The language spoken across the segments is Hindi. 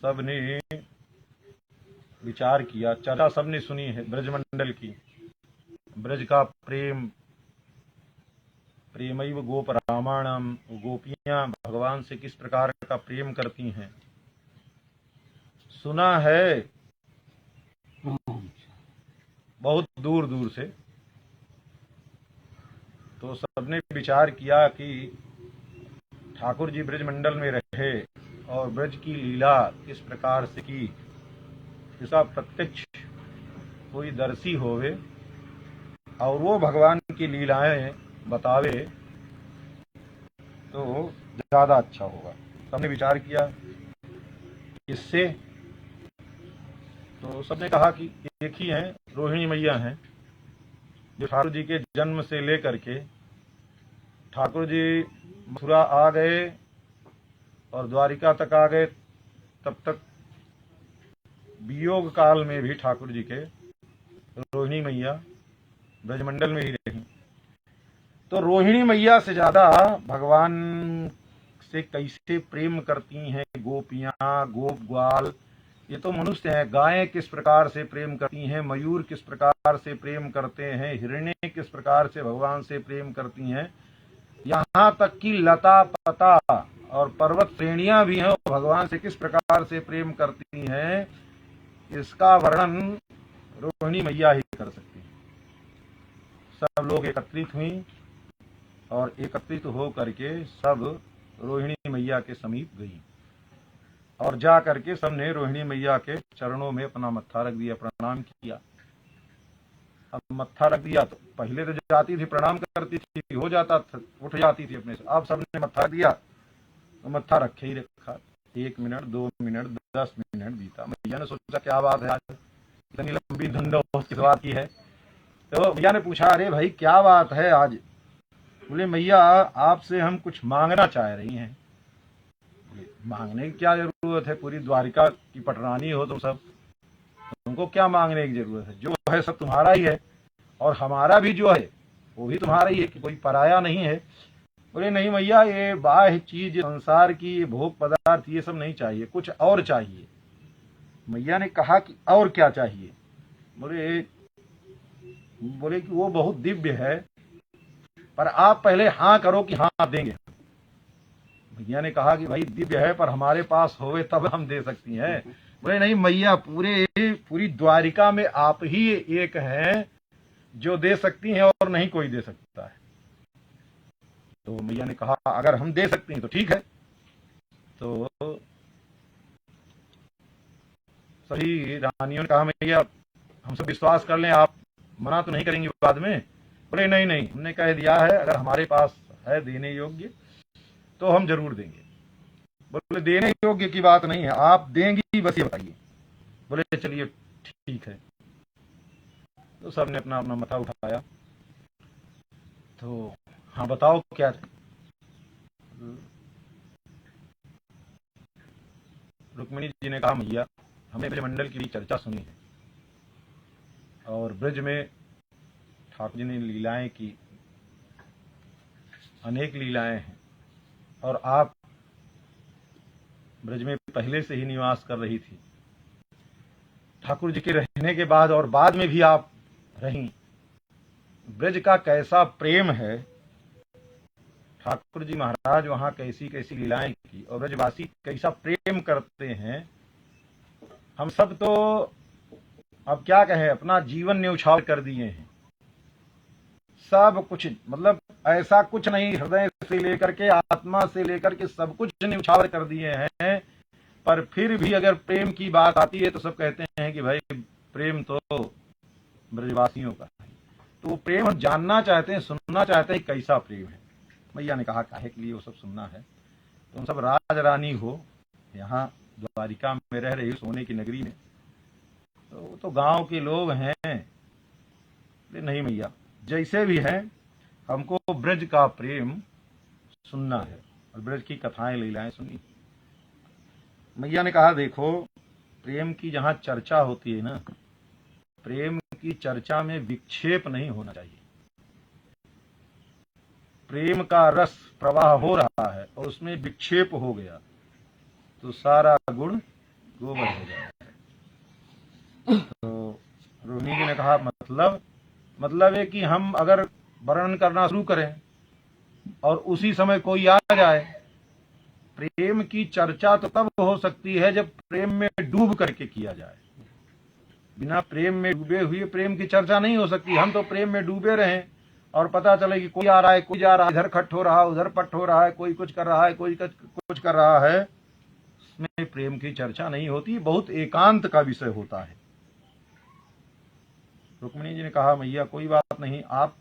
सबने विचार किया, चर्चा सबने सुनी है ब्रजमंडल की। ब्रज का प्रेम, प्रेमैव गोप रामायणम, गोपियां भगवान से किस प्रकार का प्रेम करती हैं, सुना है बहुत दूर दूर से। तो सबने विचार किया कि ठाकुर जी ब्रजमंडल में रहे और ब्रज की लीला किस प्रकार से की, इसका प्रत्यक्ष कोई दर्शी होवे और वो भगवान की लीलाएं बतावे तो ज्यादा अच्छा होगा। सबने विचार किया इससे। तो सबने कहा कि एक ही हैं, रोहिणी मैया हैं, जो ठाकुर जी के जन्म से लेकर के ठाकुर जी मथुरा आ गए और द्वारिका तक आ गए, तब तक वियोग काल में भी ठाकुर जी के रोहिणी मैया ब्रजमंडल में ही रही। तो रोहिणी मैया से ज्यादा भगवान से कैसे प्रेम करती हैं गोपियां, गोप ग्वाल, ये तो मनुष्य हैं। गायें किस प्रकार से प्रेम करती हैं, मयूर किस प्रकार से प्रेम करते हैं, हिरणे किस प्रकार से भगवान से प्रेम करती हैं, यहाँ तक कि लता पता और पर्वत श्रेणियां भी हैं भगवान से किस प्रकार से प्रेम करती हैं, इसका वर्णन रोहिणी मैया ही कर सकती है। सब लोग एकत्रित हुई और एकत्रित हो करके सब रोहिणी मैया के समीप गई और जा करके सबने रोहिणी मैया के चरणों में अपना मत्था रख दिया, प्रणाम किया। अब मत्था रख दिया तो पहले तो जाती थी प्रणाम करती थी, हो जाता था, उठ जाती थी अपने से। अब सबने मत्था दिया तो मत्था रखे ही रखा। 1 मिनट, 2 मिनट, 10 मिनट बीता। मैया ने सोचा क्या बात है, आज इतनी लंबी धुंध किस बात की है। तो भैया ने पूछा, अरे भाई क्या बात है आज? बोले मैया आपसे हम कुछ मांगना चाह रही हैं। मांगने की क्या जरूरत है, पूरी द्वारिका की पटरानी हो तुम सब, तुमको क्या मांगने की जरूरत है, जो है सब तुम्हारा ही है और हमारा भी जो है वो भी तुम्हारा ही है, कि कोई पराया नहीं है। बोले नहीं मैया, ये बाह्य चीज संसार की भोग पदार्थ ये सब नहीं चाहिए, कुछ और चाहिए। मैया ने कहा कि और क्या चाहिए? बोले कि वो बहुत दिव्य है, पर आप पहले हाँ करो कि हाँ देंगे। मैया ने कहा कि भाई दिव्य है पर हमारे पास होवे तब हम दे सकती हैं। बोले नहीं मैया, पूरी द्वारिका में आप ही एक हैं जो दे सकती हैं और नहीं कोई दे सकता है। तो मैया ने कहा अगर हम दे सकते हैं तो ठीक है। तो सभी रानियों ने कहा मैया हम सब विश्वास कर लें, आप मना तो नहीं करेंगी बाद में? बोले नहीं नहीं, हमने कह दिया है अगर हमारे पास है देने योग्य तो हम जरूर देंगे। बोले देने योग्य की बात नहीं है, आप देंगी बस ये बताइए। बोले चलिए ठीक है। तो सबने अपना अपना मथा उठाया। तो हाँ बताओ क्या? रुक्मिणी जी ने कहा मैया हमने ब्रजमंडल की भी चर्चा सुनी है और ब्रज में ठाकुर जी ने लीलाएं की, अनेक लीलाएं हैं, और आप ब्रज में पहले से ही निवास कर रही थी। ठाकुर जी के रहने के बाद और बाद में भी आप रहीं। ब्रज का कैसा प्रेम है, ठाकुर जी महाराज वहां कैसी कैसी लीलाएं की और ब्रजवासी कैसा प्रेम करते हैं। हम सब तो अब क्या कहें, अपना जीवन न्यौछावर कर दिए हैं। सब कुछ मतलब ऐसा कुछ नहीं, हृदय से लेकर के आत्मा से लेकर के सब कुछ न्यौछावर कर दिए हैं, पर फिर भी अगर प्रेम की बात आती है तो सब कहते हैं कि भाई प्रेम तो ब्रजवासियों का है। तो वो प्रेम हम जानना चाहते हैं, सुनना चाहते हैं कैसा प्रेम है। मैया ने कहा काहे के लिए वो सब सुनना है, तुम सब राज रानी हो, यहाँ द्वारिका में रह रही हो, सोने की नगरी में, तो गांव के लोग हैं। नहीं मैया, जैसे भी है हमको ब्रज का प्रेम सुनना है और ब्रज की कथाएं लीलाएं सुननी। मैया ने कहा देखो, प्रेम की जहां चर्चा होती है ना, प्रेम की चर्चा में विक्षेप नहीं होना चाहिए। प्रेम का रस प्रवाह हो रहा है और उसमें विक्षेप हो गया तो सारा गुण गोबर हो जाए। तो रोहिणी जी ने कहा मतलब है कि हम अगर वर्णन करना शुरू करें और उसी समय कोई आ जाए, प्रेम की चर्चा तो तब हो सकती है जब प्रेम में डूब करके किया जाए। बिना प्रेम में डूबे हुए प्रेम की चर्चा नहीं हो सकती। हम तो प्रेम में डूबे रहें और पता चले कि कोई आ रहा है, कोई जा रहा है, इधर खट हो रहा है, उधर पट हो रहा है, कोई कुछ कर रहा है, कोई कुछ कर रहा है, इसमें प्रेम की चर्चा नहीं होती, बहुत एकांत का विषय होता है। रुक्मिणी जी ने कहा मैया कोई बात नहीं, आप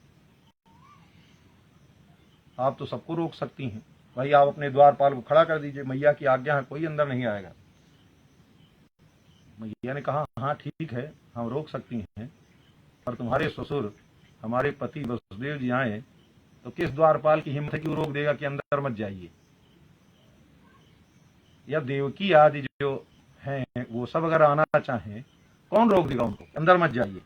तो सबको रोक सकती हैं, भाई आप अपने द्वारपाल को खड़ा कर दीजिए, मैया की आज्ञा है, कोई अंदर नहीं आएगा। मैया ने कहा हाँ ठीक है, हम रोक सकती हैं, पर तुम्हारे ससुर हमारे पति वसुदेव जी आए तो किस द्वारपाल की हिम्मत है कि वो रोक देगा कि अंदर मत जाइए। या देवकी आदि जो हैं वो सब अगर आना चाहें, कौन रोक देगा उनको, अंदर मत जाइए।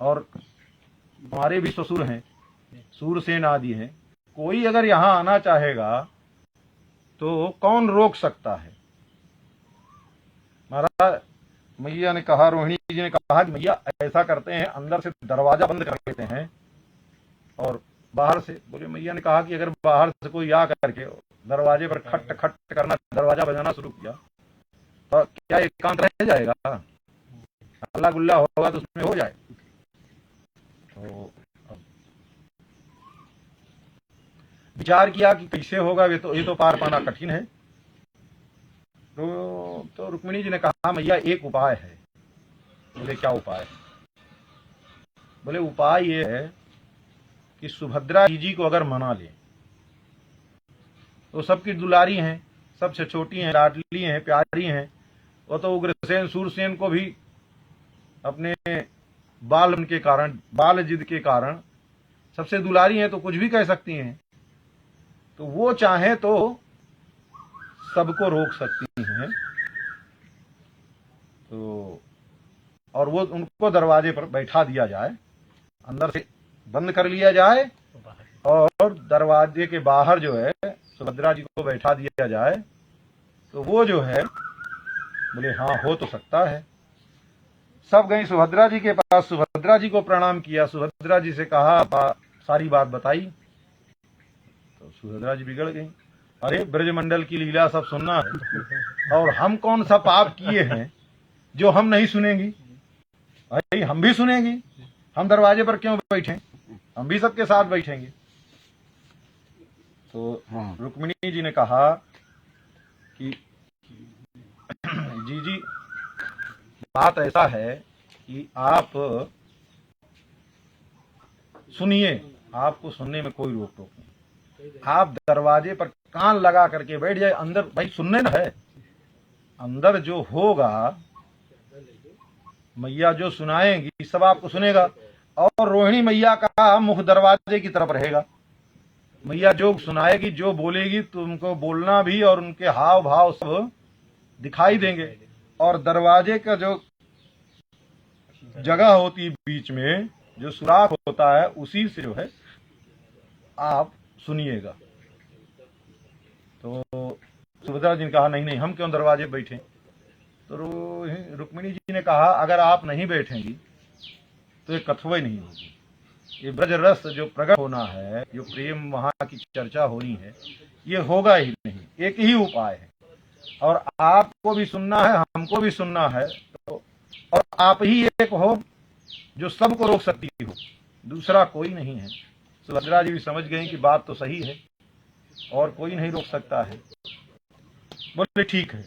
और हमारे भी ससुर हैं, सूरसेन आदि हैं, कोई अगर यहाँ आना चाहेगा तो कौन रोक सकता है। महाराज मैया ने कहा, रोहिणी जी ने कहा कि मैया ऐसा करते हैं, अंदर से दरवाजा बंद कर लेते हैं और बाहर से, बोले मैया ने कहा कि अगर बाहर से कोई आ करके दरवाजे पर खट खट करना, दरवाजा बजाना शुरू किया तो क्या एकांत रह जाएगा? हल्ला गुल्ला होगा तो उसमें हो जाए। तो विचार किया कि कैसे होगा, ये तो पार पाना कठिन है। तो रुक्मिणी जी ने कहा मैया एक उपाय है। बोले क्या उपाय? बोले उपाय ये है कि सुभद्रा जी को अगर मना ले, तो सबकी दुलारी हैं, सबसे छोटी हैं, लाडली हैं, प्यारी हैं। वो तो उग्रसेन सूरसेन को भी अपने बाल के कारण, बाल जिद के कारण सबसे दुलारी हैं, तो कुछ भी कह सकती हैं। तो वो चाहे तो सबको रोक सकती हैं। तो और वो उनको दरवाजे पर बैठा दिया जाए, अंदर से बंद कर लिया जाए और दरवाजे के बाहर जो है सुभद्रा जी को बैठा दिया जाए। तो वो जो है, बोले हाँ हो तो सकता है। सब गई सुभद्रा जी के पास, सुभद्रा जी को प्रणाम किया, सुभद्रा जी से कहा, सारी बात बताई। तो सुभद्रा जी बिगड़ गई, अरे ब्रजमंडल की लीला सब सुनना है और हम कौन सा पाप किए हैं जो हम नहीं सुनेंगी? भाई हम भी सुनेंगी, हम दरवाजे पर क्यों बैठे, हम भी सबके साथ बैठेंगे। तो रुक्मिणी जी ने कहा कि जी बात ऐसा है कि आप सुनिए, आपको सुनने में कोई रोक टोक नहीं, आप दरवाजे पर कान लगा करके बैठ जाए, अंदर भाई सुनने न है, अंदर जो होगा मैया जो सुनाएंगी सब आपको सुनेगा। और रोहिणी मैया का मुख दरवाजे की तरफ रहेगा, मैया जो सुनाएगी, जो बोलेगी, तुमको बोलना भी और उनके हाव भाव सब दिखाई देंगे। और दरवाजे का जो जगह होती है बीच में, जो सुराख होता है, उसी से जो है आप सुनिएगा। तो सुभद्रा जी ने कहा नहीं नहीं, हम क्यों दरवाजे बैठे। तो रुक्मिणी जी ने कहा अगर आप नहीं बैठेंगी तो ये कथवई नहीं होगी, ये ब्रज रस जो प्रकट होना है, जो प्रेम वहां की चर्चा होनी है, ये होगा ही नहीं। एक ही उपाय है, और आपको भी सुनना है, हमको भी सुनना है, तो और आप ही एक हो जो सबको रोक सकती हो, दूसरा कोई नहीं है। सुभद्रा जी भी समझ गई कि बात तो सही है और कोई नहीं रोक सकता है। बोले ठीक है,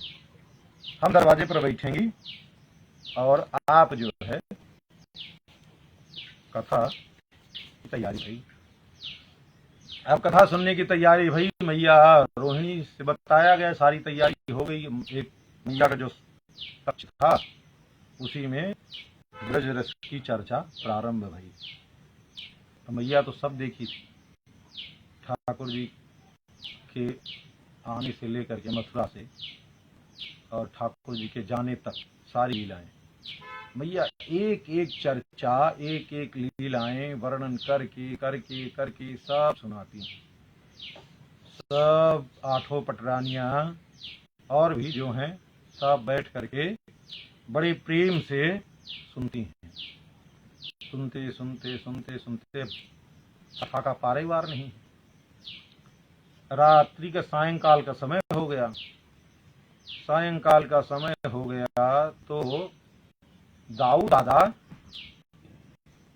हम दरवाजे पर बैठेंगी और आप जो है कथा की तैयारी भई। अब कथा सुनने की तैयारी भई, मैया रोहिणी से बताया गया, सारी तैयारी हो गई। एक मैया का जो कक्ष था उसी में ब्रज रस की चर्चा प्रारंभ भई। तो मैया तो सब देखी थी, ठाकुर जी के आने से लेकर के मथुरा से और ठाकुर जी के जाने तक सारी लीलाएं मैया एक एक चर्चा, एक एक लीलाएं वर्णन करके करके करके सब सुनाती हैं। सब आठों पटरानियां और भी जो हैं सब बैठ करके बड़े प्रेम से सुनती हैं। सुनते सुनते सुनते सुनते कथा का पारेवार नहीं। रात्रि का सायंकाल का समय हो गया। सायंकाल का समय हो गया तो दाऊ दादा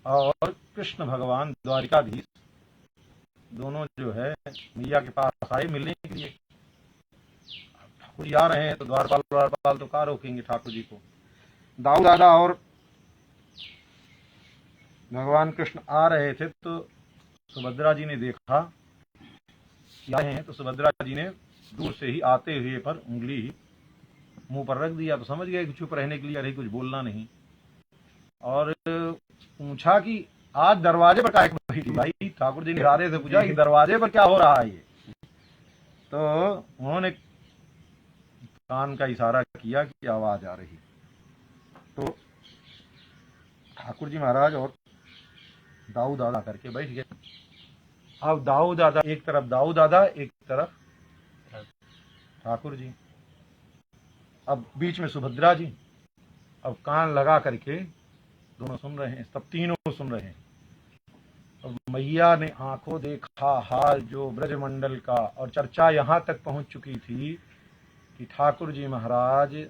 और कृष्ण भगवान द्वारिकाधीश दोनों जो है मैया के पास आए मिलने के लिए। ठाकुर जी आ रहे हैं तो द्वारपाल तो कहाँ रोकेंगे ठाकुर जी को। दाऊ दादा और भगवान कृष्ण आ रहे थे तो सुभद्रा जी ने देखा कि आए हैं, तो सुभद्रा जी ने दूर से ही आते हुए पर उंगली मुंह पर रख दिया। तो समझ गए कि चुप रहने के लिए, अरे कुछ बोलना नहीं। और पूछा कि आज दरवाजे पर काय बैठी भाई। ठाकुर जी ने इशारे से पूछा कि दरवाजे पर क्या हो रहा है ये। तो उन्होंने कान का इशारा किया कि आवाज आ रही। तो ठाकुर जी महाराज और दाऊ दादा करके बैठ गए। अब दाऊ दादा एक तरफ, दाऊ दादा एक तरफ ठाकुर जी, अब बीच में सुभद्रा जी। अब कान लगा करके दोनों सुन रहे हैं, सब तीनों सुन रहे हैं। अब मैया ने आंखों देखा हाल जो ब्रजमंडल का, और चर्चा यहां तक पहुंच चुकी थी कि ठाकुर जी महाराज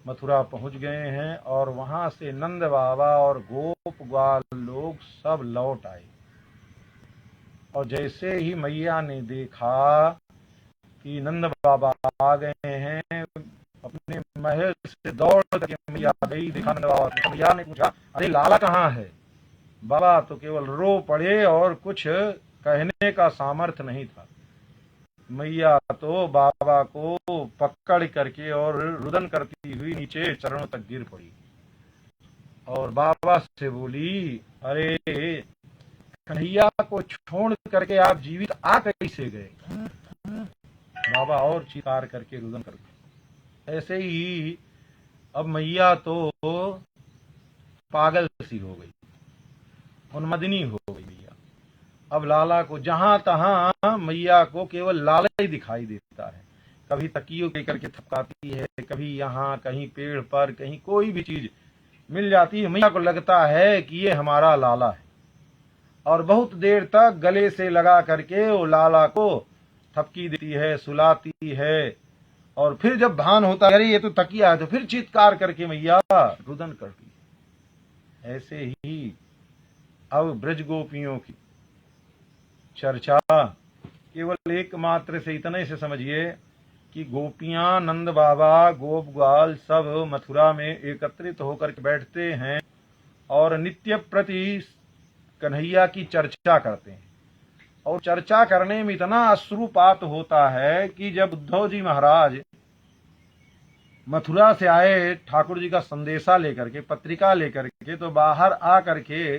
मथुरा पहुंच गए हैं और वहां से नंद बाबा और गोप ग्वाल लोग सब लौट आए। और जैसे ही मैया ने देखा कि नंद बाबा आ गए हैं, अपने महल से दौड़ करके मैया गई, देखा नंद बाबा। मैया ने पूछा, अरे लाला कहाँ है? बाबा तो केवल रो पड़े और कुछ कहने का सामर्थ्य नहीं था। मैया तो बाबा को पकड़ करके और रुदन करती हुई नीचे चरणों तक गिर पड़ी और बाबा से बोली, अरे कन्हैया को छोड़ करके आप जीवित आ कैसे गए? बाबा और चिकार करके रुदन करके। ऐसे ही अब मैया तो पागल सी हो गई, उन्मदिनी हो गई मैया। अब लाला को जहां तहां मैया को केवल लाला ही दिखाई देता है। कभी तकियों के करके थपकाती है, कभी यहाँ कहीं पेड़ पर, कहीं कोई भी चीज मिल जाती है, मैया को लगता है कि ये हमारा लाला है। और बहुत देर तक गले से लगा करके वो लाला को थपकी देती है, सुलाती है। और फिर जब भान होता है अरे ये तो तकिया है, तो फिर चित्कार करके मैया रुदन करती है। ऐसे ही अब ब्रज गोपियों की चर्चा केवल एकमात्र से इतने से समझिए कि गोपियां, नंद बाबा, गोप ग्वाल सब मथुरा में एकत्रित होकर के बैठते हैं और नित्य प्रति कन्हैया की चर्चा करते हैं। और चर्चा करने में इतना अश्रुपात होता है कि जब उद्धव जी महाराज मथुरा से आए ठाकुर जी का संदेशा लेकर के, पत्रिका लेकर के, तो बाहर आ करके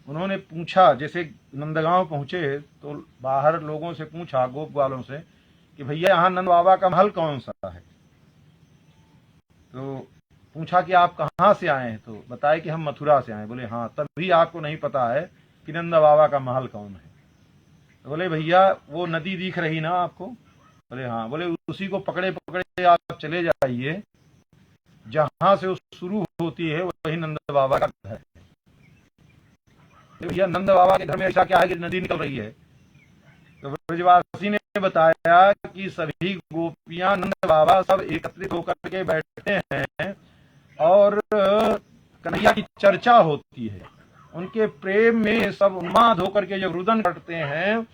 उन्होंने पूछा, जैसे नंदगांव पहुंचे तो बाहर लोगों से पूछा, गोप ग्वालों से, कि भैया यहाँ नंद बाबा का महल कौन सा है? तो पूछा कि आप कहाँ से आए हैं? तो बताए कि हम मथुरा से आए। बोले हाँ, तभी आपको नहीं पता है कि नंद बाबा का महल कौन है। तो बोले भैया वो नदी दिख रही ना आपको? बोले हाँ। बोले उसी को पकड़े पकड़े आप चले जाइए, जहां से वो शुरू होती है वही नंद बाबा का घर है। भैया नंद बाबा के घर में ऐसा क्या है कि नदी निकल रही है? तो ब्रजवासी ने बताया कि सभी गोपियां, नंद बाबा सब एकत्रित होकर के बैठते हैं और कन्हैया की चर्चा होती है। उनके प्रेम में सब उन्माद होकर के जब रुदन करते हैं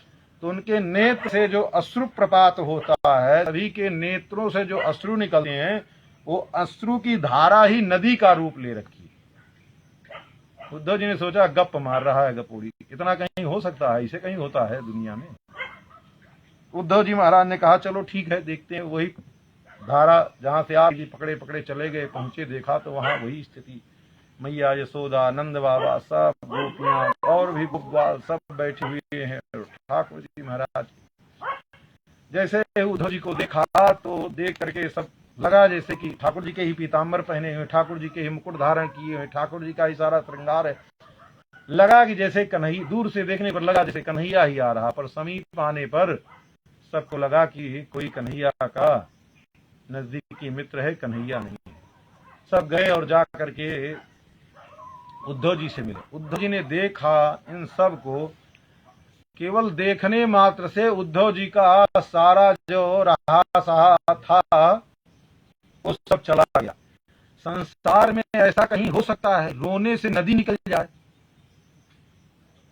तो उनके नेत्र से जो अश्रु प्रपात होता है, सभी के नेत्रों से जो अश्रु निकलते हैं, वो अश्रु की धारा ही नदी का रूप ले रखी। उद्धव जी ने सोचा गप मार रहा है गपोड़ी, इतना कहीं हो सकता है? इसे कहीं होता है दुनिया में? उद्धव जी महाराज ने कहा चलो ठीक है, देखते हैं। वही धारा जहां से आप जी पकड़े पकड़े चले गए, पहुंचे, देखा तो वहां वही स्थिति। मैया, यशोदा, नंद बाबा, सब गोपियां और भी गोपवाल सब बैठे हुए हैं ठाकुर जी महाराज। जैसे उद्धव जी को देखा तो देख करके सब लगा जैसे कि ठाकुर जी के ही पीताम्बर पहने हुए, ठाकुर जी के ही मुकुट धारण किए हुए, ठाकुर जी का ही सारा श्रृंगार है। लगा कि जैसे कन्हैया, दूर से देखने पर लगा जैसे कन्हैया ही आ रहा, पर समीप आने पर सबको लगा कि कोई कन्हैया का नजदीकी मित्र है, कन्हैया नहीं है। सब गए और जा करके उद्धव जी से मिले। उद्धव जी ने देखा इन सब को, केवल देखने मात्र से उद्धव जी का सारा जो रहा सहा था वो सब चला गया। संसार में ऐसा कहीं हो सकता है रोने से नदी निकल जाए,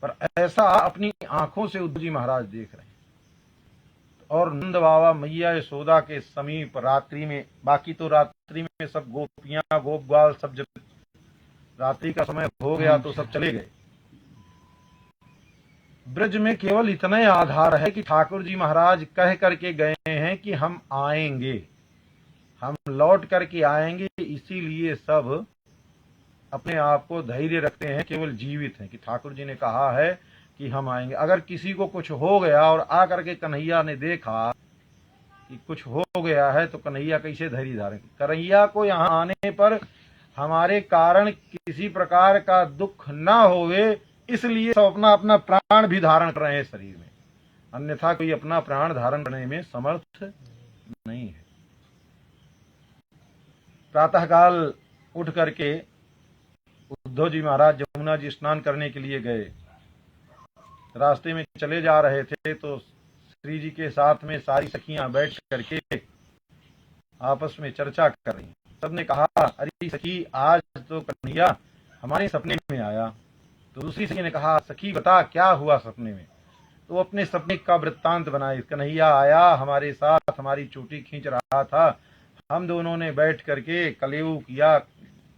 पर ऐसा अपनी आंखों से उद्धव जी महाराज देख रहे हैं। और नंद बाबा मैया यशोदा के समीप रात्रि में, बाकी तो रात्रि में सब गोपियां गोप ग्वाल सब, जब रात्रि का समय हो गया तो सब चले गए। ब्रज में केवल इतना आधार है कि ठाकुर जी महाराज कह करके गए हैं कि हम आएंगे, हम लौट करके आएंगे, इसीलिए सब अपने आप को धैर्य रखते हैं, केवल जीवित हैं कि ठाकुर जी ने कहा है कि हम आएंगे। अगर किसी को कुछ हो गया और आकर के कन्हैया ने देखा कि कुछ हो गया है तो कन्हैया कैसे धैर्य धारण। कन्हैया को यहाँ आने पर हमारे कारण किसी प्रकार का दुख ना होवे, इसलिए सब अपना अपना प्राण भी धारण कर रहे हैं शरीर में, अन्यथा कोई अपना प्राण धारण करने में समर्थ नहीं है। प्रातःकाल उठ करके उद्धव जी महाराज यमुना जी स्नान करने के लिए गए। रास्ते में चले जा रहे थे तो श्री जी के साथ में सारी सखियां बैठ करके आपस में चर्चा कर रही। सबने कहा, अरे सखी आज तो कन्हैया हमारे सपने में आया। तो दूसरी सखी ने कहा, सखी बता क्या हुआ सपने में। तो वो अपने सपने का वृत्तांत बनाए। कन्हैया आया हमारे साथ, हमारी चोटी खींच रहा था, हम दोनों ने बैठ करके कलेऊ किया,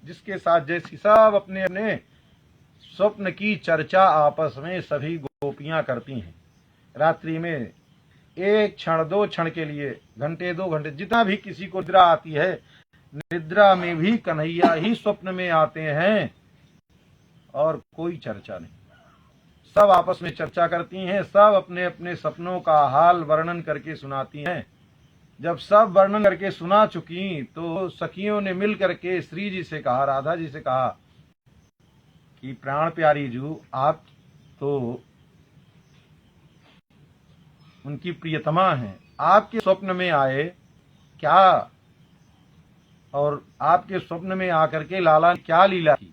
जिसके साथ जैसी सब अपने अपने स्वप्न की चर्चा आपस में सभी गोपियां करती हैं। रात्रि में एक क्षण दो क्षण के लिए, घंटे दो घंटे, जितना भी किसी को निद्रा आती है, निद्रा में भी कन्हैया ही स्वप्न में आते हैं और कोई चर्चा नहीं। सब आपस में चर्चा करती हैं, सब अपने अपने सपनों का हाल वर्णन करके सुनाती हैं। जब सब वर्णन करके सुना चुकी तो सखियों ने मिल करके श्री जी से कहा, राधा जी से कहा कि प्राण प्यारी जू, आप तो उनकी प्रियतमा हैं, आपके स्वप्न में आए क्या, और आपके स्वप्न में आकर के लाला ने क्या लीला की,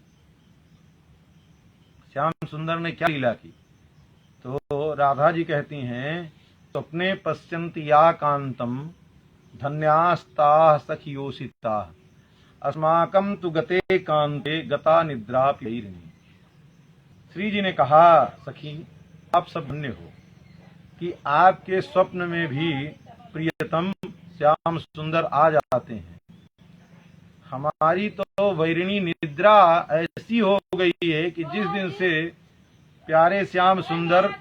श्याम सुंदर ने क्या लीला की। तो राधा जी कहती हैं, स्वप्ने पश्यन्ति या कांतम धन्यास्ता सखियोषिता अस्माकं तु गते कांते गता निद्रा प्यैरिणी। श्री जी ने कहा, सखी आप सब धन्य हो कि आपके स्वप्न में भी प्रियतम श्याम सुंदर आ जाते हैं। हमारी तो वैरिणी निद्रा ऐसी हो गई है कि जिस दिन से प्यारे श्याम सुंदर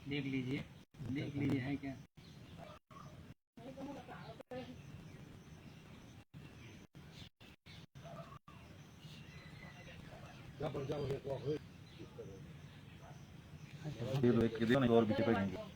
देख लीजिए है क्या। और भी पड़ेंगे।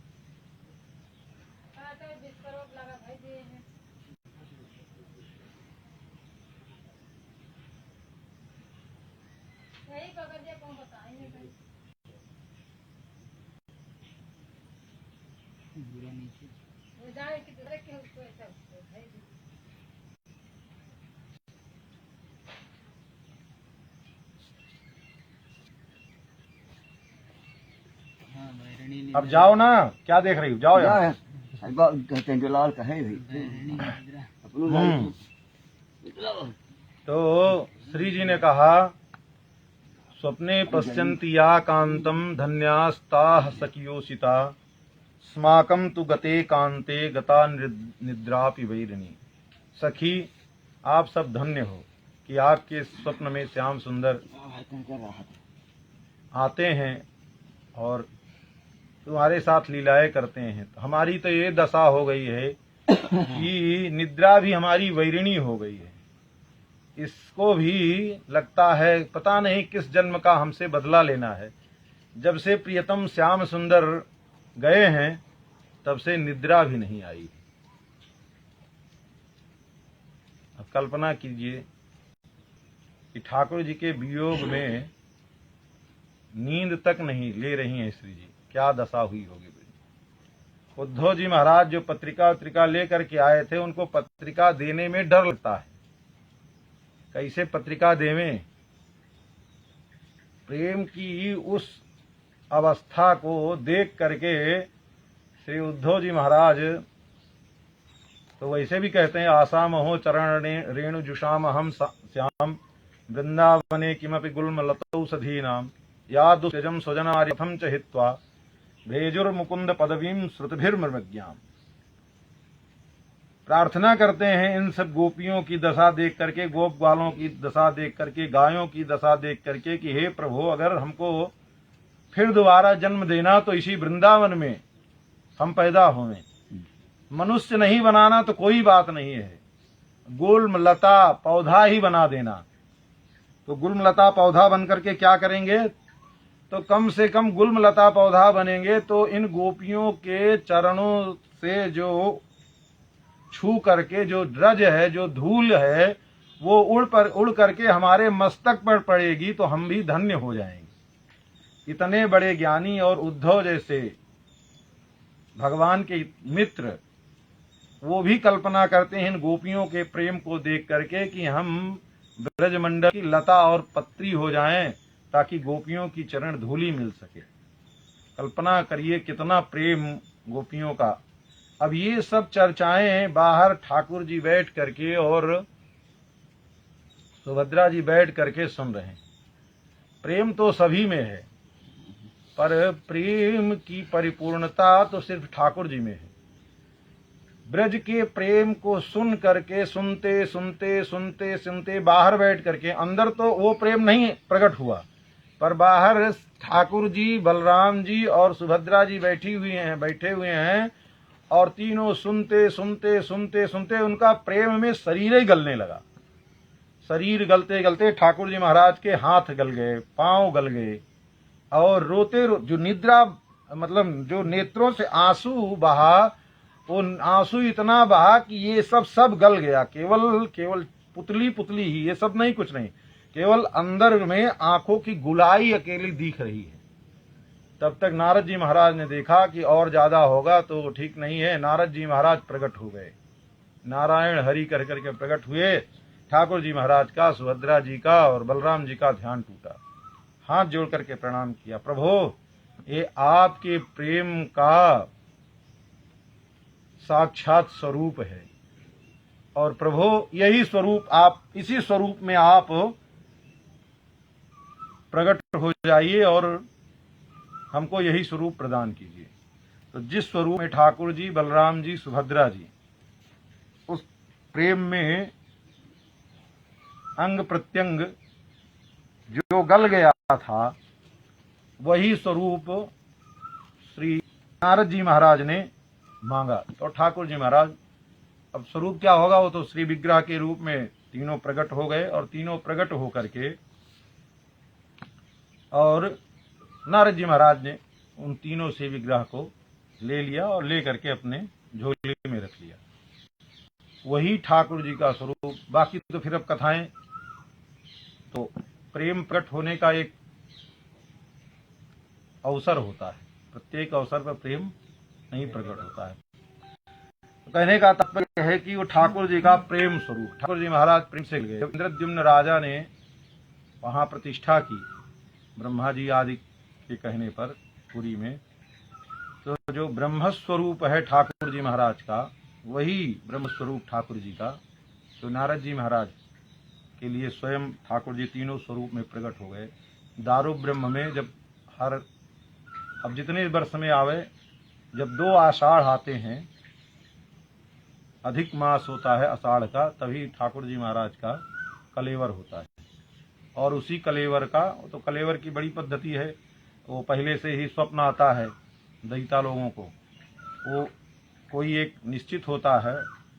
अब जाओ ना, क्या देख रही हो, जाओ यार। लाल का है तो श्री जी ने कहा, स्वप्ने पश्यन्ति या कांतम धन्यास्ताः सखियोषिता स्माकं तु गते कांते गता निद्रापि वैरिणी। सखी आप सब धन्य हो कि आपके स्वप्न में श्याम सुंदर आते हैं और तुम्हारे साथ लीलाएं करते हैं। तो हमारी तो ये दशा हो गई है कि निद्रा भी हमारी वैरिणी हो गई है। इसको भी लगता है पता नहीं किस जन्म का हमसे बदला लेना है। जब से प्रियतम श्याम सुंदर गए हैं तब से निद्रा भी नहीं आई। अब कल्पना कीजिए कि ठाकुर जी के वियोग में नींद तक नहीं ले रही हैं श्री जी। क्या दशा हुई होगी। उद्धव जी महाराज जो पत्रिका लेकर के आए थे, उनको पत्रिका देने में डर लगता है, कैसे पत्रिका देवें। प्रेम की उस अवस्था को देख करके श्री उद्धव जी महाराज तो वैसे भी कहते हैं, आसाम हो चरण रेणु जुषाम हम श्याम वृंदावने किमपि गुल्म लतौ सधीनाम यादुजम स्वजनार्यथम च हित्वा भेजुर्मुकुंद पदवीम श्रुतिभिर्मृग्याम। प्रार्थना करते हैं इन सब गोपियों की दशा देख करके, गोप ग्वालों की दशा देख करके, गायों की दशा देख करके कि हे प्रभु, अगर हमको फिर दोबारा जन्म देना तो इसी वृंदावन में हम पैदा होवें। मनुष्य नहीं बनाना तो कोई बात नहीं है, गुल्म लता पौधा ही बना देना। तो गुल्म लता पौधा बन करके क्या करेंगे, तो कम से कम गुल्म लता पौधा बनेंगे तो इन गोपियों के चरणों से जो छू करके जो द्रज है, जो धूल है, वो उड़ करके हमारे मस्तक पर पड़ेगी तो हम भी धन्य हो जाएंगे। इतने बड़े ज्ञानी और उद्धव जैसे भगवान के मित्र, वो भी कल्पना करते हैं इन गोपियों के प्रेम को देख करके कि हम ब्रजमंडल की लता और पत्री हो जाएं ताकि गोपियों की चरण धूली मिल सके। कल्पना करिए कितना प्रेम गोपियों का। अब ये सब चर्चाएं बाहर ठाकुर जी बैठ करके और सुभद्रा जी बैठ करके सुन रहे हैं। प्रेम तो सभी में है, पर प्रेम की परिपूर्णता तो सिर्फ ठाकुर जी में है। ब्रज के प्रेम को सुन करके सुनते सुनते सुनते सुनते बाहर बैठ करके, अंदर तो वो प्रेम नहीं प्रकट हुआ, पर बाहर ठाकुर जी, बलराम जी और सुभद्रा जी बैठे हुए हैं और तीनों सुनते सुनते सुनते सुनते उनका प्रेम में शरीर ही गलने लगा। शरीर गलते गलते ठाकुर जी महाराज के हाथ गल गए, पांव गल गए और रोते जो निद्रा मतलब जो नेत्रों से आंसू बहा, वो आंसू इतना बहा कि ये सब गल गया। केवल पुतली ही, ये सब नहीं, कुछ नहीं, केवल अंदर में आंखों की गुलाई अकेली दिख रही है। तब तक नारद जी महाराज ने देखा कि और ज्यादा होगा तो ठीक नहीं है। नारद जी महाराज प्रकट हो गए, नारायण हरि कर करके प्रकट हुए। ठाकुर जी महाराज का, सुभद्रा जी का और बलराम जी का ध्यान टूटा, हाथ जोड़ करके प्रणाम किया, प्रभु ये आपके प्रेम का साक्षात स्वरूप है और प्रभु यही स्वरूप आप, इसी स्वरूप में आप प्रकट हो जाइए और हमको यही स्वरूप प्रदान कीजिए। तो जिस स्वरूप में ठाकुर जी, बलराम जी, सुभद्रा जी उस प्रेम में अंग प्रत्यंग जो गल गया था, वही स्वरूप श्री नारद जी महाराज ने मांगा। तो ठाकुर जी महाराज, अब स्वरूप क्या होगा, वो तो श्री विग्रह के रूप में तीनों प्रकट हो गए और तीनों प्रकट होकर के और नारद जी महाराज ने उन तीनों से विग्रह को ले लिया और ले करके अपने झोले में रख लिया। वही ठाकुर जी का स्वरूप। बाकी तो फिर अब कथाएं, तो प्रेम प्रकट होने का एक अवसर होता है, प्रत्येक अवसर पर प्रेम नहीं प्रकट होता है। तो कहने का तात्पर्य है कि वो ठाकुर जी का प्रेम स्वरूप, ठाकुर जी महाराज प्रेम से गए। इंद्रद्युम्न राजा ने वहां प्रतिष्ठा की ब्रह्मा जी आदि के कहने पर पुरी में, तो जो ब्रह्म स्वरूप है ठाकुर जी महाराज का, वही ब्रह्म स्वरूप ठाकुर जी का, तो नारद जी महाराज के लिए स्वयं ठाकुर जी तीनों स्वरूप में प्रकट हो गए। दारू ब्रह्म में जब अब जितने वर्ष में आवे, जब 2 आषाढ़ आते हैं, अधिक मास होता है आषाढ़ का, तभी ठाकुर जी महाराज का कलेवर होता है। और उसी कलेवर का, तो कलेवर की बड़ी पद्धति है, वो पहले से ही स्वप्न आता है दैता लोगों को, वो कोई एक निश्चित होता है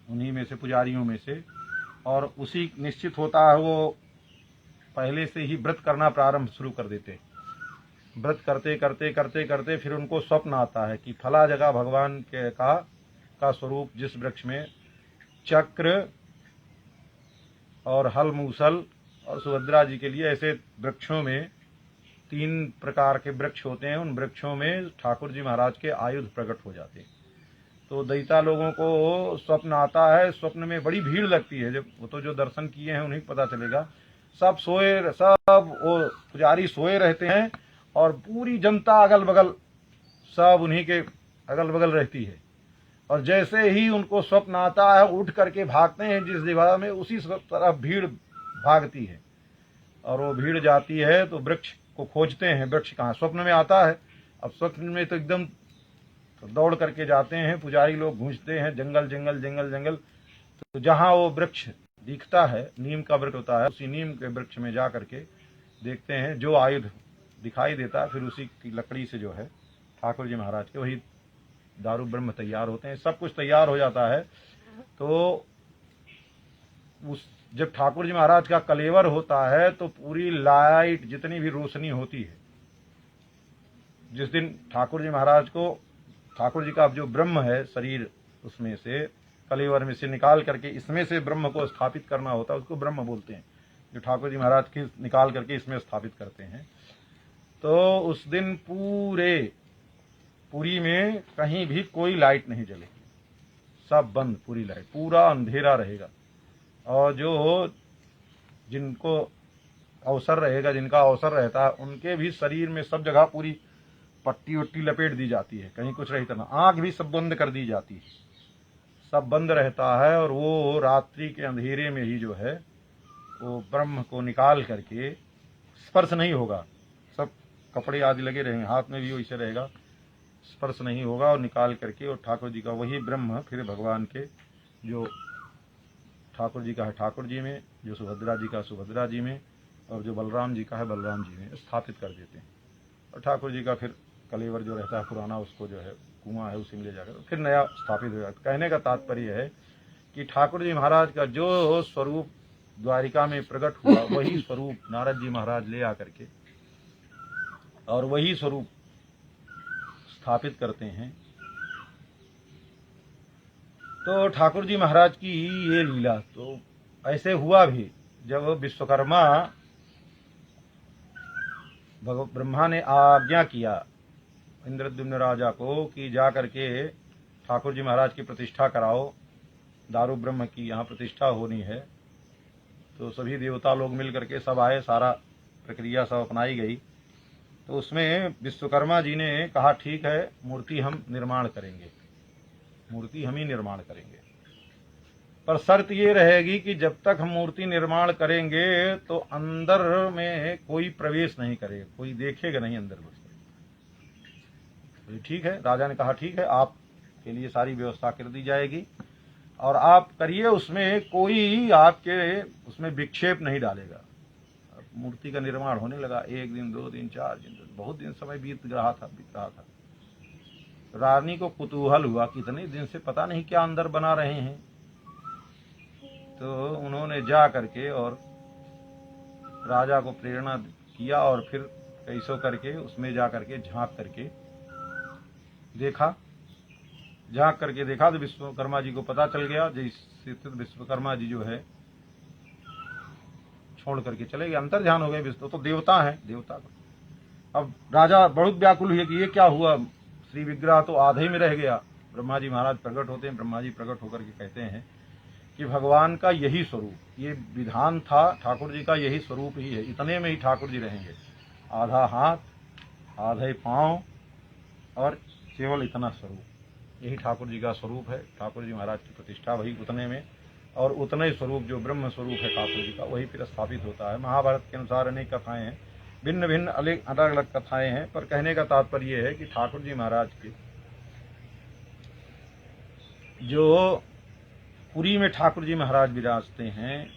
उन्हीं में से, पुजारियों में से, और उसी निश्चित होता है वो पहले से ही व्रत करना प्रारंभ शुरू कर देते। व्रत करते करते करते करते फिर उनको स्वप्न आता है कि फला जगह भगवान के का स्वरूप, जिस वृक्ष में चक्र और हल मूसल और सुभद्रा जी के लिए ऐसे वृक्षों में 3 प्रकार के वृक्ष होते हैं, उन वृक्षों में ठाकुर जी महाराज के आयुध प्रकट हो जाते हैं। तो दैता लोगों को स्वप्न आता है, स्वप्न में बड़ी भीड़ लगती है। जब वो तो जो दर्शन किए हैं उन्हें पता चलेगा। सब वो पुजारी सोए रहते हैं और पूरी जनता अगल बगल सब उन्हीं के अगल बगल रहती है। और जैसे ही उनको स्वप्न आता है उठ करके भागते हैं जिस दिशा में, उसी तरफ भीड़ भागती है और वो भीड़ जाती है तो वृक्ष को खोजते हैं। वृक्ष कहाँ, स्वप्न में आता है। अब स्वप्न में तो एकदम दौड़ करके जाते हैं, पुजारी लोग घूंसते हैं, जंगल जंगल जंगल जंगल। तो जहाँ वो वृक्ष दिखता है, नीम का वृक्ष होता है, उसी नीम के वृक्ष में जा करके देखते हैं। जो आयुध दिखाई देता है फिर उसी की लकड़ी से जो है ठाकुर जी महाराज के वही दारू ब्रह्म तैयार होते हैं। सब कुछ तैयार हो जाता है। तो जब ठाकुर जी महाराज का कलेवर होता है तो पूरी लाइट, जितनी भी रोशनी होती है, जिस दिन ठाकुर जी महाराज को, ठाकुर जी का जो ब्रह्म है शरीर, उसमें से कलेवर में से निकाल करके इसमें से ब्रह्म को स्थापित करना होता है, उसको ब्रह्म बोलते हैं। जो ठाकुर जी महाराज की निकाल करके इसमें स्थापित करते हैं, तो उस दिन पुरी में कहीं भी कोई लाइट नहीं जलेगी, सब बंद, पूरी लाइट, पूरा अंधेरा रहेगा। और जिनको अवसर रहेगा, जिनका अवसर रहता है, उनके भी शरीर में सब जगह पूरी पट्टी वट्टी लपेट दी जाती है, कहीं कुछ रहता ना। आंख भी सब बंद कर दी जाती है, सब बंद रहता है। और वो रात्रि के अंधेरे में ही जो है वो ब्रह्म को निकाल करके, स्पर्श नहीं होगा, सब कपड़े आदि लगे रहेंगे, हाथ में भी वैसे रहेगा, स्पर्श नहीं होगा। और निकाल करके और ठाकुर जी का वही ब्रह्म फिर भगवान के, जो ठाकुर जी का है ठाकुर जी में, जो सुभद्रा जी का सुभद्रा जी में, और जो बलराम जी का है बलराम जी में स्थापित कर देते हैं। और ठाकुर जी का फिर कलेवर जो रहता है पुराना, उसको जो है कुआं है उसी में ले जाकर फिर नया स्थापित हो जाता है। कहने का तात्पर्य है कि ठाकुर जी महाराज का जो स्वरूप द्वारिका में प्रकट हुआ, वही स्वरूप नारद जी महाराज ले आकर के और वही स्वरूप स्थापित करते हैं। तो ठाकुर जी महाराज की ये लीला, तो ऐसे हुआ भी जब विश्वकर्मा ब्रह्मा ने आज्ञा किया इंद्रद्युम्न राजा को कि जा करके ठाकुर जी महाराज की प्रतिष्ठा कराओ, दारू ब्रह्म की यहाँ प्रतिष्ठा होनी है। तो सभी देवता लोग मिल करके सब आए, सारा प्रक्रिया सब अपनाई गई। तो उसमें विश्वकर्मा जी ने कहा ठीक है, मूर्ति हम निर्माण करेंगे, मूर्ति हम ही निर्माण करेंगे, पर शर्त ये रहेगी कि जब तक हम मूर्ति निर्माण करेंगे तो अंदर में कोई प्रवेश नहीं करेगा, कोई देखेगा नहीं अंदर घुस। तो ठीक है, राजा ने कहा ठीक है, आपके लिए सारी व्यवस्था कर दी जाएगी और आप करिए, उसमें कोई आपके उसमें विक्षेप नहीं डालेगा। मूर्ति का निर्माण होने लगा, 1 दिन 2 दिन 4 दिन, बहुत दिन समय बीत रहा था। रानी को कुतूहल हुआ, कितने दिन से पता नहीं क्या अंदर बना रहे हैं। तो उन्होंने जा करके और राजा को प्रेरणा किया और फिर कैसो करके उसमें जा करके झांक करके देखा। तो विश्वकर्मा जी को पता चल गया। जिससे विश्वकर्मा जी जो है छोड़ करके चले गए, अंतर ध्यान हो गए। विष्णु तो देवता है, देवता को। अब राजा बहुत व्याकुल हुए कि ये क्या हुआ, श्री विग्रह तो आधे ही में रह गया। ब्रह्मा जी महाराज प्रकट होते हैं, ब्रह्मा जी प्रकट होकर के कहते हैं कि भगवान का यही स्वरूप, ये विधान था, ठाकुर जी का यही स्वरूप ही है, इतने में ही ठाकुर जी रहेंगे। आधा हाथ, आधे पांव और केवल इतना स्वरूप, यही ठाकुर जी का स्वरूप है। ठाकुर जी महाराज की प्रतिष्ठा वही उतने में, और उतना ही स्वरूप जो ब्रह्म स्वरूप है ठाकुर जी का, वही फिर स्थापित होता है। महाभारत के अनुसार अनेक कथाएं हैं, भिन्न भिन्न अलग अलग कथाएं हैं, पर कहने का तात्पर्य यह है कि ठाकुर जी महाराज के जो पुरी में ठाकुर जी महाराज विराजते हैं,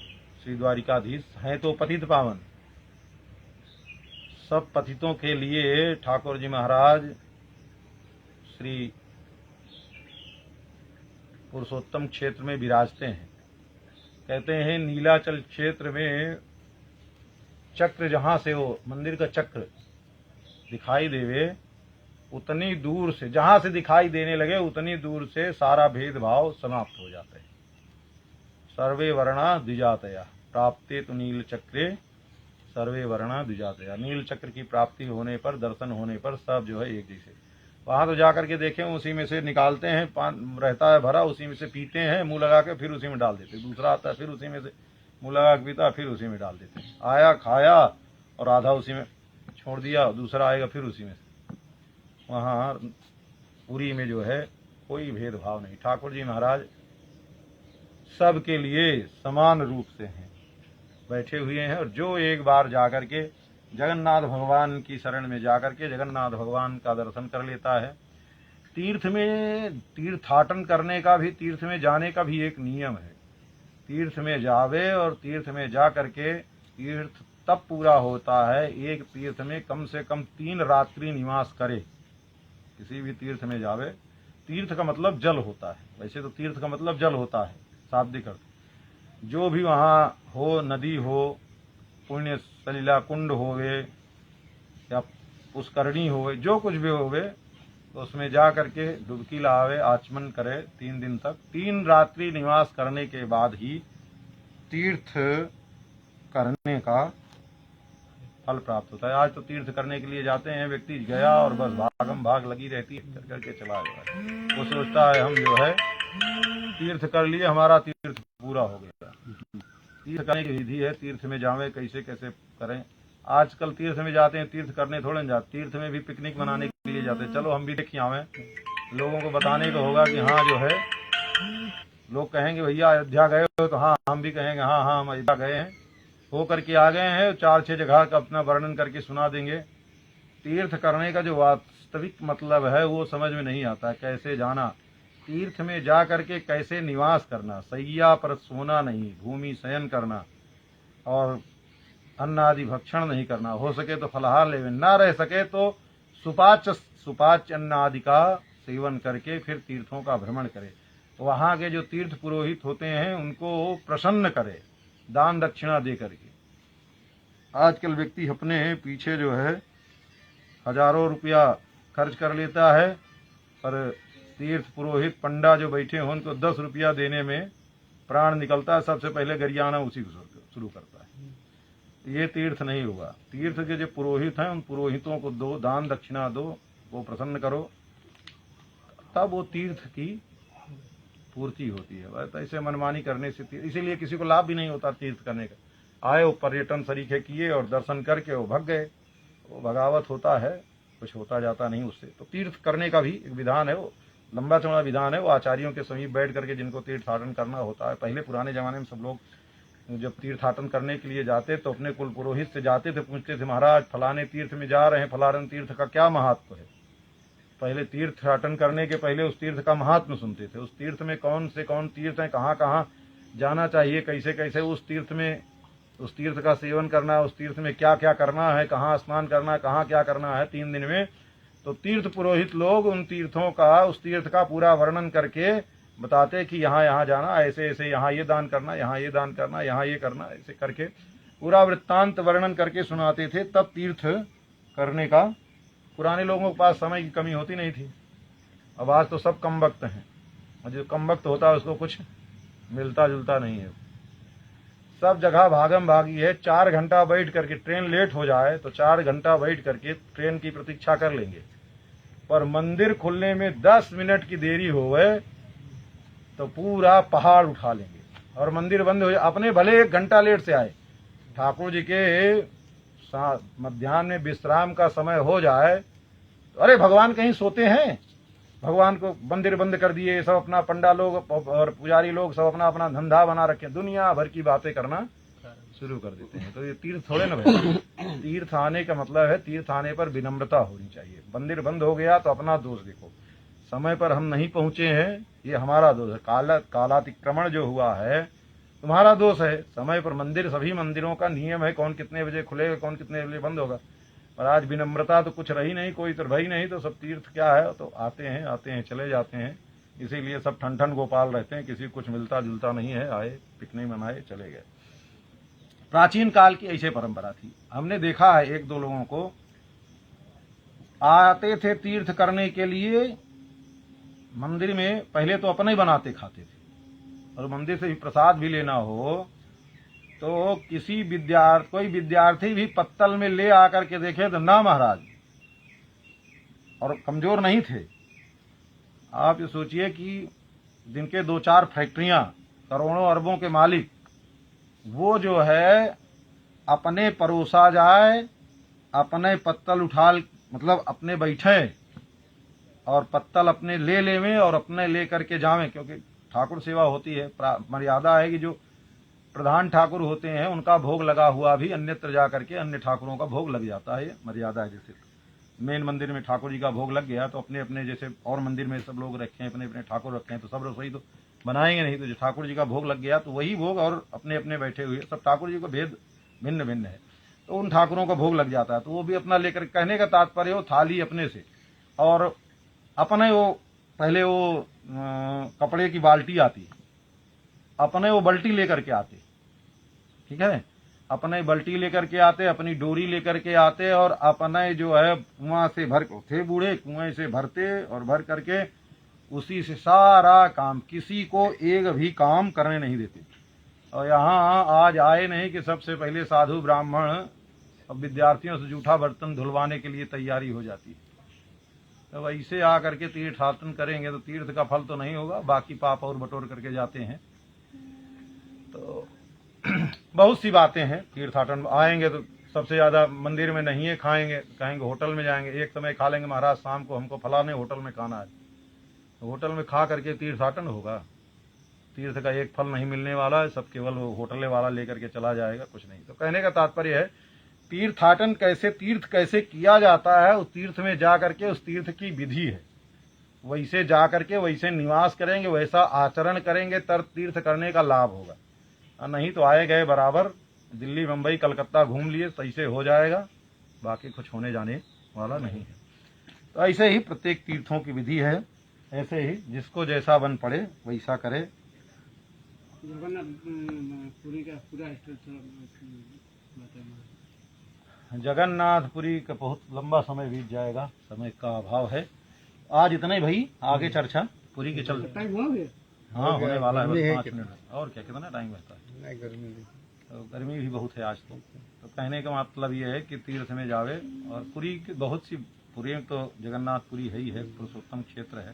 श्री द्वारिकाधीश हैं, तो पतित पावन, सब पतितों के लिए ठाकुर जी महाराज श्री पुरुषोत्तम क्षेत्र में विराजते हैं। कहते हैं नीलाचल क्षेत्र में चक्र, जहां से वो मंदिर का चक्र दिखाई देवे, उतनी दूर से, जहां से दिखाई देने लगे उतनी दूर से सारा भेदभाव समाप्त हो जाता है। सर्वे वर्णा द्विजातया प्राप्ते तो नील चक्रे सर्वे वर्णा द्विजातया। नील चक्र की प्राप्ति होने पर, दर्शन होने पर सब जो है एक जैसे। वहां तो जाकर के देखें, उसी में से निकालते हैं, पान रहता है भरा, उसी में से पीते हैं, मुंह लगा के फिर उसी में डाल देते। दूसरा आता है, फिर उसी में से मुंह लगा के पीता, फिर उसी में डाल देते। आया, खाया और आधा उसी में छोड़ दिया, दूसरा आएगा फिर उसी में से। वहां पूरी में जो है कोई भेदभाव नहीं। ठाकुर जी महाराज सबके लिए समान रूप से हैं, बैठे हुए हैं। और जो एक बार जाकर के जगन्नाथ भगवान की शरण में जाकर के जगन्नाथ भगवान का दर्शन कर लेता है। तीर्थ में तीर्थाटन करने का भी, तीर्थ में जाने का भी एक नियम है। तीर्थ में जावे और तीर्थ में जा करके तीर्थ तब पूरा होता है, एक तीर्थ में कम से कम 3 रात्रि निवास करे। किसी भी तीर्थ में जावे, तीर्थ का मतलब जल होता है, वैसे तो तीर्थ का मतलब जल होता है शाब्दिक अर्थ। जो भी वहां हो, नदी हो, पुण्य सलीला कुंड होवे या पुष्करणी होवे, जो कुछ भी होवे, तो उसमें जा करके डुबकी लावे, आचमन करे 3 दिन तक। 3 रात्रि निवास करने के बाद ही तीर्थ करने का फल प्राप्त होता है। आज तो तीर्थ करने के लिए जाते हैं, व्यक्ति गया और बस भागम भाग लगी रहती है, कर करके चला गया। वो सोचता है हम जो है तीर्थ कर लिए, हमारा तीर्थ पूरा हो गया। तीर्थ करने की विधि है, तीर्थ में जावे कैसे कैसे करें। आजकल तीर्थ में जाते हैं, तीर्थ करने थोड़े जाते, तीर्थ में भी पिकनिक मनाने के लिए जाते हैं। चलो हम भी देख आवे, लोगों को बताने को होगा कि हाँ जो है, लोग कहेंगे भैया अयोध्या गए हो, तो हाँ हम भी कहेंगे हाँ हाँ हम अयोध्या गए हैं, हो करके आ गए हैं। 4-6 जगह का अपना वर्णन करके सुना देंगे। तीर्थ करने का जो वास्तविक मतलब है वो समझ में नहीं आता। कैसे जाना, तीर्थ में जा करके कैसे निवास करना, सैया पर सोना नहीं, भूमि शयन करना, और अन्न आदि भक्षण नहीं करना। हो सके तो फलाहार लेवे, ना रह सके तो सुपाच्य अन्न आदि का सेवन करके फिर तीर्थों का भ्रमण करे। वहां के जो तीर्थ पुरोहित होते हैं उनको प्रसन्न करे, दान दक्षिणा दे करके। आजकल व्यक्ति अपने पीछे जो है हजारों रुपया खर्च कर लेता है, पर तीर्थ पुरोहित पंडा जो बैठे हों उनको 10 रुपया देने में प्राण निकलता है। सबसे पहले गरियाना उसी को शुरू करता है। ये तीर्थ नहीं हुआ। तीर्थ के जो पुरोहित हैं उन पुरोहितों को दो, दान दक्षिणा दो, वो प्रसन्न करो, तब वो तीर्थ की पूर्ति होती है। बस ऐसे मनमानी करने से इसीलिए किसी को लाभ भी नहीं होता तीर्थ करने का। आए वो पर्यटन सरीखे किए और दर्शन करके वो भग गए, वो भगावत होता है, कुछ होता जाता नहीं उससे। तो तीर्थ करने का भी एक विधान है, वो लंबा चौड़ा विधान है। वो आचार्यों के समीप बैठ करके जिनको तीर्थाटन करना होता है। पहले पुराने जमाने में सब लोग जब तीर्थाटन करने के लिए जाते तो अपने कुल पुरोहित से जाते थे, पूछते थे महाराज फलाने तीर्थ में जा रहे हैं, फलाने तीर्थ का क्या महत्व है। पहले तीर्थाटन करने के पहले उस तीर्थ का महात्म सुनते थे। उस तीर्थ में कौन से कौन तीर्थ हैं, कहाँ कहाँ जाना चाहिए, कैसे कैसे उस तीर्थ में, उस तीर्थ का सेवन करना है, उस तीर्थ में क्या क्या करना है, कहाँ स्नान करना है, कहाँ क्या करना है 3 दिन में। तो तीर्थ पुरोहित लोग उन तीर्थों का, उस तीर्थ का पूरा वर्णन करके बताते कि यहाँ यहाँ जाना, ऐसे ऐसे, यहाँ ये दान करना, यहाँ ये दान करना, यहाँ ये करना, ऐसे करके पूरा वृत्तांत वर्णन करके सुनाते थे। तब तीर्थ करने का पुराने लोगों के पास समय की कमी होती नहीं थी। अब आज तो सब कम वक्त हैं, और जो कम वक्त होता है उसको कुछ मिलता जुलता नहीं है। सब जगह भागम भागी है। 4 घंटा बैठ करके, ट्रेन लेट हो जाए तो 4 घंटा बैठ करके ट्रेन की प्रतीक्षा कर लेंगे, पर मंदिर खुलने में 10 मिनट की देरी हो गए तो पूरा पहाड़ उठा लेंगे और मंदिर बंद हो जाए। अपने भले 1 घंटा लेट से आए, ठाकुर जी के मध्याह्न में विश्राम का समय हो जाए तो अरे भगवान कहीं सोते हैं, भगवान को मंदिर बंद कर दिए, सब अपना पंडा लोग और पुजारी लोग सब अपना अपना धंधा बना रखे, दुनिया भर की बातें करना शुरू कर देते हैं। तो ये तीर्थ थोड़े ना भाई। तीर्थ आने का मतलब है, तीर्थ आने पर विनम्रता होनी चाहिए। मंदिर बंद हो गया तो अपना दोष देखो, समय पर हम नहीं पहुंचे हैं, ये हमारा दोष है। कालातिक्रमण जो हुआ है तुम्हारा दोष है। समय पर मंदिर, सभी मंदिरों का नियम है कौन कितने बजे खुलेगा, कौन कितने बजे बंद होगा। पर आज विनम्रता तो कुछ रही नहीं, कोई तो रही नहीं, तो सब तीर्थ क्या है, तो आते हैं चले जाते हैं। इसीलिए सब ठन ठन गोपाल रहते हैं, किसी कुछ मिलता जुलता नहीं है। आए, पिकनिक मनाए, चले गए। प्राचीन काल की ऐसे परंपरा थी। हमने देखा है 1-2 लोगों को आते थे तीर्थ करने के लिए, मंदिर में पहले तो अपने ही बनाते खाते थे, और मंदिर से प्रसाद भी लेना हो तो कोई विद्यार्थी भी पत्तल में ले आकर के देखे तो ना महाराज, और कमजोर नहीं थे। आप ये सोचिए कि जिनके 2-4 फैक्ट्रियां, करोड़ों अरबों के मालिक, वो जो है अपने परोसा जाए, अपने पत्तल उठा, मतलब अपने बैठे और पत्तल अपने ले लेवें और अपने ले करके जावें, क्योंकि ठाकुर सेवा होती है। मर्यादा है कि जो प्रधान ठाकुर होते हैं उनका भोग लगा हुआ भी अन्यत्र जा करके अन्य ठाकुरों का भोग लग जाता है। मर्यादा है। जैसे मेन मंदिर में ठाकुर जी का भोग लग गया तो अपने अपने, जैसे और मंदिर में सब लोग रखे हैं, अपने अपने ठाकुर रखे हैं, तो सब रसोई तो बनाएंगे नहीं। तो जो ठाकुर जी का भोग लग गया तो वही भोग, और अपने अपने बैठे हुए सब ठाकुर जी को भेद भिन्न भिन्न है, तो उन ठाकुरों का भोग लग जाता है। तो वो भी अपना लेकर, कहने का तात्पर्य हो थाली अपने से, और अपने वो पहले वो कपड़े की बाल्टी आती, अपने वो बल्टी लेकर के आते, ठीक है, अपने बल्टी लेकर के आते, अपनी डोरी लेकर के आते, और अपने जो है कुआं से भर थे बूढ़े, कुएं से भरते और भर करके उसी से सारा काम, किसी को एक भी काम करने नहीं देते। और यहाँ आज आए नहीं कि सबसे पहले साधु ब्राह्मण अब विद्यार्थियों से जूठा बर्तन धुलवाने के लिए तैयारी हो जाती है। तो ऐसे आकर के तीर्थाटन करेंगे तो तीर्थ का फल तो नहीं होगा, बाकी पाप और बटोर करके जाते हैं। तो बहुत सी बातें हैं। तीर्थाटन आएंगे तो सबसे ज्यादा मंदिर में नहीं है खाएंगे, कहेंगे होटल में जाएंगे, एक समय खा लेंगे महाराज शाम को हमको फलाने होटल में खाना है, तो होटल में खा करके तीर्थाटन होगा? तीर्थ का एक फल नहीं मिलने वाला है, सब केवल वो होटले वाला लेकर के चला जाएगा, कुछ नहीं। तो कहने का तात्पर्य है तीर्थाटन तीर्थ कैसे किया जाता है, उस तीर्थ में जा करके उस तीर्थ की विधि है, वैसे जा करके वैसे निवास करेंगे, वैसा आचरण करेंगे, तब तीर्थ करने का लाभ होगा। नहीं तो आए गए बराबर दिल्ली मुंबई कलकत्ता घूम लिए, सही से हो जाएगा, बाकी कुछ होने जाने वाला नहीं है। तो ऐसे ही प्रत्येक तीर्थों की विधि है, ऐसे ही जिसको जैसा बन पड़े वैसा करे। जगन्नाथपुरी का पूरा जगन्नाथपुरी का बहुत लंबा समय बीत जाएगा, समय का अभाव है। आज इतना ही भाई, आगे चर्चा पूरी के चलते। टाइम हो गया? हाँ होने वाला है, बस 5 मिनट और क्या, कितना टाइम रहता है? गर्मी तो गर्मी भी बहुत है आज तो कहने का मतलब ये है कि तीर्थ में जावे। और पुरी की बहुत सी, पुरी में तो जगन्नाथपुरी है ही है, पुरुषोत्तम क्षेत्र है,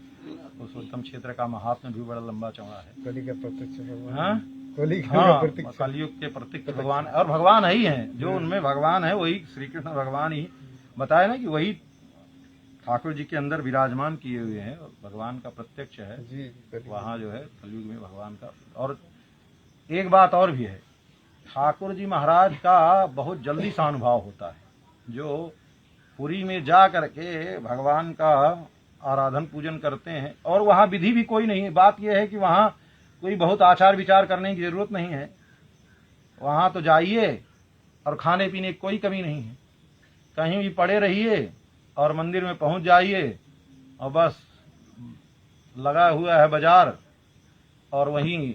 पुरुषोत्तम क्षेत्र का महात्म्य भी बड़ा लंबा चौड़ा है। कली का प्रत्यक्ष भगवान, हाँ कलयुग के प्रत्यक्ष भगवान, और भगवान है ही है, जो उनमें भगवान है वही श्री कृष्ण भगवान ही बताया ना, कि वही ठाकुर जी के अंदर विराजमान किए हुए हैं, भगवान का प्रत्यक्ष है वहाँ जो है कलयुग में भगवान का। और एक बात और भी है, ठाकुर जी महाराज का बहुत जल्दी सा अनुभव होता है। जो पुरी में जा करके भगवान का आराधन पूजन करते हैं, और वहाँ विधि भी कोई नहीं है। बात यह है कि वहाँ कोई बहुत आचार विचार करने की जरूरत नहीं है, वहाँ तो जाइए और खाने पीने की कोई कमी नहीं है, कहीं भी पड़े रहिए और मंदिर में पहुंच जाइए, और बस लगा हुआ है बाजार, और वहीं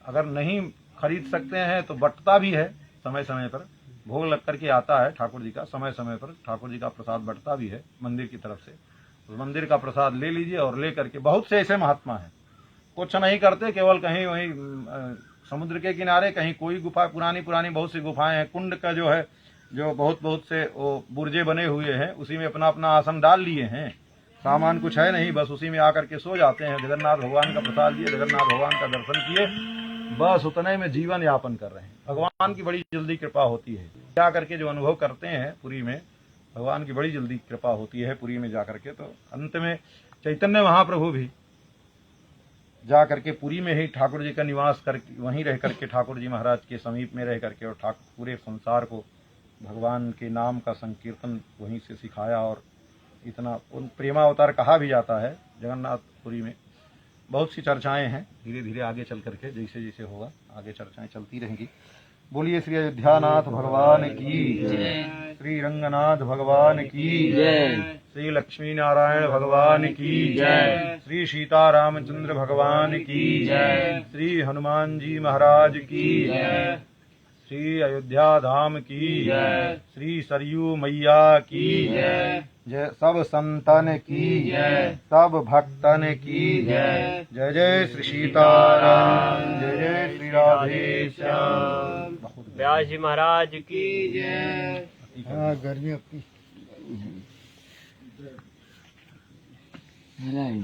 अगर नहीं खरीद सकते हैं तो बंटता भी है, समय समय पर भोग लग करके आता है ठाकुर जी का, समय समय पर ठाकुर जी का प्रसाद बंटता भी है मंदिर की तरफ से। तो मंदिर का प्रसाद ले लीजिए, और ले करके बहुत से ऐसे महात्मा हैं कुछ नहीं करते, केवल कहीं वहीं समुद्र के किनारे कहीं कोई गुफा, पुरानी पुरानी बहुत सी गुफाएं हैं, कुंड का जो है जो बहुत से वो बुर्जे बने हुए हैं, उसी में अपना अपना आसन डाल लिए हैं, सामान कुछ है नहीं, बस उसी में आकर के सो जाते हैं। जगन्नाथ भगवान का प्रसाद लिए, जगन्नाथ भगवान का दर्शन किए, बस उतने में जीवन यापन कर रहे हैं। भगवान की बड़ी जल्दी कृपा होती है, जा करके जो अनुभव करते हैं पुरी में, भगवान की बड़ी जल्दी कृपा होती है पुरी में जा करके। तो अंत में चैतन्य महाप्रभु भी जा करके पुरी में ही ठाकुर जी का निवास करके, वहीं रह करके ठाकुर जी महाराज के समीप में रह करके, और ठाकुर पूरे संसार को भगवान के नाम का संकीर्तन वहीं से सिखाया। और इतना उन प्रेमावतार कहा भी जाता है जगन्नाथपुरी में। बहुत सी चर्चाएं हैं, धीरे धीरे आगे चल करके जैसे जैसे होगा आगे चर्चाएं चलती रहेंगी। बोलिए श्री अयोध्यानाथ भगवान की जय, श्री रंगनाथ भगवान की जय, श्री लक्ष्मी नारायण भगवान की जय, श्री सीता रामचंद्र भगवान की जय, श्री हनुमान जी महाराज की जय, श्री अयोध्या धाम की जय, श्री सरयू मैया की जय, जय सब संतन की जय, सब भक्तन की जय, जय जय श्री सीताराम, जय जय श्री राधे श्याम। बहुत व्यास जी महाराज की जय। हाँ गर्मी अपनी नहीं